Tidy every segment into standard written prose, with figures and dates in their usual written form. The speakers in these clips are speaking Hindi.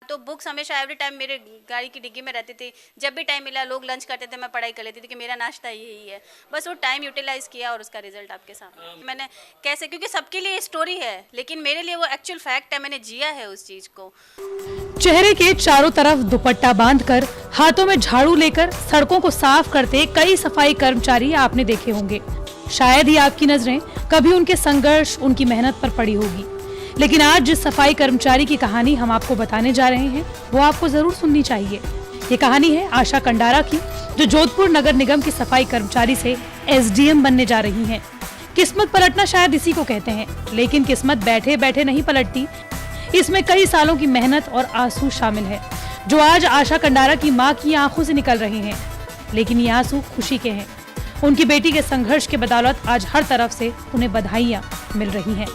तो बुक्स हमेशा एवरी टाइम मेरे गाड़ी की डिग्गी में रहती थी। जब भी टाइम मिला, लोग लंच करते थे, मैं पढ़ाई कर लेती थी कि मेरा नाश्ता यही है। बस वो टाइम यूटिलाइज किया और उसका रिजल्ट आपके सामने। मैंने कैसे, क्योंकि सबके लिए स्टोरी है लेकिन मेरे लिए वो एक्चुअल फैक्ट है, मैंने जिया है उस चीज़ को। चेहरे के चारों तरफ दुपट्टा बांधकर, हाथों में झाड़ू लेकर सड़कों को साफ करते कई सफाई कर्मचारी आपने देखे होंगे। शायद ही आपकी नजरें कभी उनके संघर्ष, उनकी मेहनत पर पड़ी होगी। लेकिन आज जिस सफाई कर्मचारी की कहानी हम आपको बताने जा रहे हैं, वो आपको जरूर सुननी चाहिए। ये कहानी है आशा कंडारा की, जो जोधपुर नगर निगम की सफाई कर्मचारी से एसडीएम बनने जा रही हैं। किस्मत पलटना शायद इसी को कहते हैं, लेकिन किस्मत बैठे बैठे नहीं पलटती। इसमें कई सालों की मेहनत और आंसू शामिल है, जो आज आशा कंडारा की माँ की आंखों से निकल रहे हैं। लेकिन ये आंसू खुशी के हैं। उनकी बेटी के संघर्ष के बदौलत आज हर तरफ से उन्हें बधाइयां मिल रही हैं।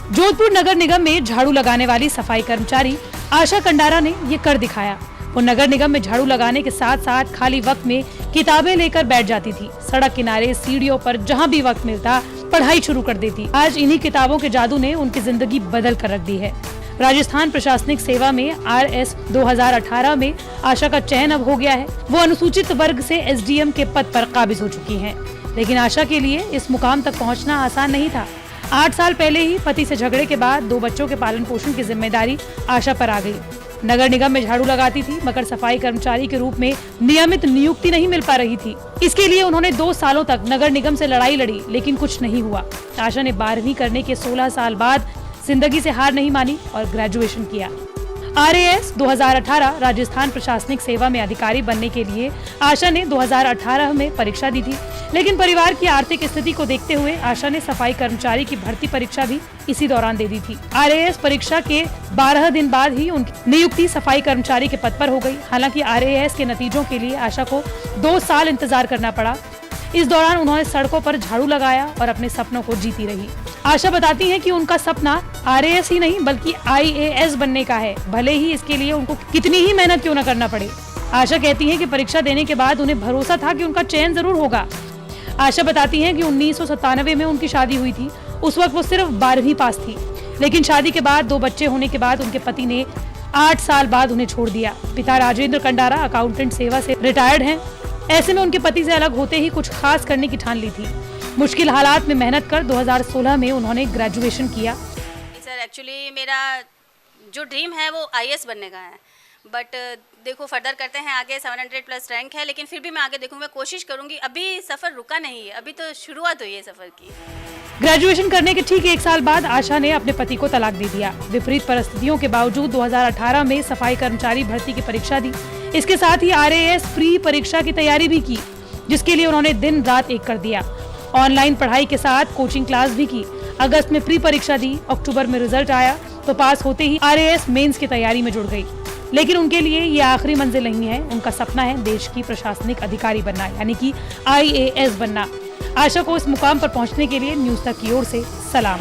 जोधपुर नगर निगम में झाड़ू लगाने वाली सफाई कर्मचारी आशा कंडारा ने ये कर दिखाया। वो नगर निगम में झाड़ू लगाने के साथ साथ खाली वक्त में किताबें लेकर बैठ जाती थी। सड़क किनारे, सीढ़ियों पर जहाँ भी वक्त मिलता पढ़ाई शुरू कर देती। आज इन्हीं किताबों के जादू ने उनकी जिंदगी बदल कर रख दी है। राजस्थान प्रशासनिक सेवा में RS 2018 में आशा का चयन अब हो गया है। वो अनुसूचित वर्ग से SDM के पद पर काबिज हो चुकी हैं। लेकिन आशा के लिए इस मुकाम तक पहुंचना आसान नहीं था। 8 साल पहले ही पति से झगड़े के बाद 2 बच्चों के पालन पोषण की जिम्मेदारी आशा पर आ गई। नगर निगम में झाड़ू लगाती थी, मगर सफाई कर्मचारी के रूप में नियमित नियुक्ति नहीं मिल पा रही थी। इसके लिए उन्होंने 2 सालों तक नगर निगम से लड़ाई लड़ी, लेकिन कुछ नहीं हुआ। आशा ने 12वीं करने के 16 साल बाद जिंदगी से हार नहीं मानी और ग्रेजुएशन किया। RAS 2018 राजस्थान प्रशासनिक सेवा में अधिकारी बनने के लिए आशा ने 2018 में परीक्षा दी थी, लेकिन परिवार की आर्थिक स्थिति को देखते हुए आशा ने सफाई कर्मचारी की भर्ती परीक्षा भी इसी दौरान दे दी थी। RAS परीक्षा के 12 दिन बाद ही उनकी नियुक्ति सफाई कर्मचारी के पद पर हो गई। हालांकि RAS के नतीजों के लिए आशा को 2 साल इंतजार करना पड़ा। इस दौरान उन्होंने सड़कों पर झाड़ू लगाया और अपने सपनों को जीती रही। आशा बताती हैं कि उनका सपना RAS ही नहीं बल्कि IAS बनने का है, भले ही इसके लिए उनको कितनी ही मेहनत क्यों न करना पड़े। आशा कहती हैं कि परीक्षा देने के बाद उन्हें भरोसा था कि उनका चयन जरूर होगा। आशा बताती हैं कि 1997 में उनकी शादी हुई थी। उस वक्त वो सिर्फ 12वीं पास थी, लेकिन शादी के बाद 2 बच्चे होने के बाद उनके पति ने 8 साल बाद उन्हें छोड़ दिया। पिता राजेंद्र कंडारा अकाउंटेंट सेवा से रिटायर्ड हैं। ऐसे में उनके पति से अलग होते ही कुछ खास करने की ठान ली थी। मुश्किल हालात में मेहनत कर 2016 में उन्होंने ग्रेजुएशन किया। सर एक्चुअली मेरा जो ड्रीम है वो IAS बनने का है, बट देखो फर्दर करते हैं आगे। 700+ रैंक है, लेकिन फिर भी मैं आगे देखूंगा, कोशिश करूंगी। अभी सफ़र रुका नहीं है, अभी तो शुरुआत हुई है सफ़र की। ग्रेजुएशन करने के ठीक 1 साल बाद आशा ने अपने पति को तलाक दे दिया। विपरीत परिस्थितियों के बावजूद 2018 में सफाई कर्मचारी भर्ती की परीक्षा दी। इसके साथ ही RAS प्री परीक्षा की तैयारी भी की, जिसके लिए उन्होंने दिन रात एक कर दिया। ऑनलाइन पढ़ाई के साथ कोचिंग क्लास भी की। अगस्त में प्री परीक्षा दी, अक्टूबर में रिजल्ट आया तो पास होते ही RAS मेंस की तैयारी में जुड़ गई। लेकिन उनके लिए ये आखिरी मंजिल नहीं है। उनका सपना है देश की प्रशासनिक अधिकारी बनना, यानी कि IAS बनना। आशा को इस मुकाम पर पहुंचने के लिए न्यूज़ तक की ओर से सलाम।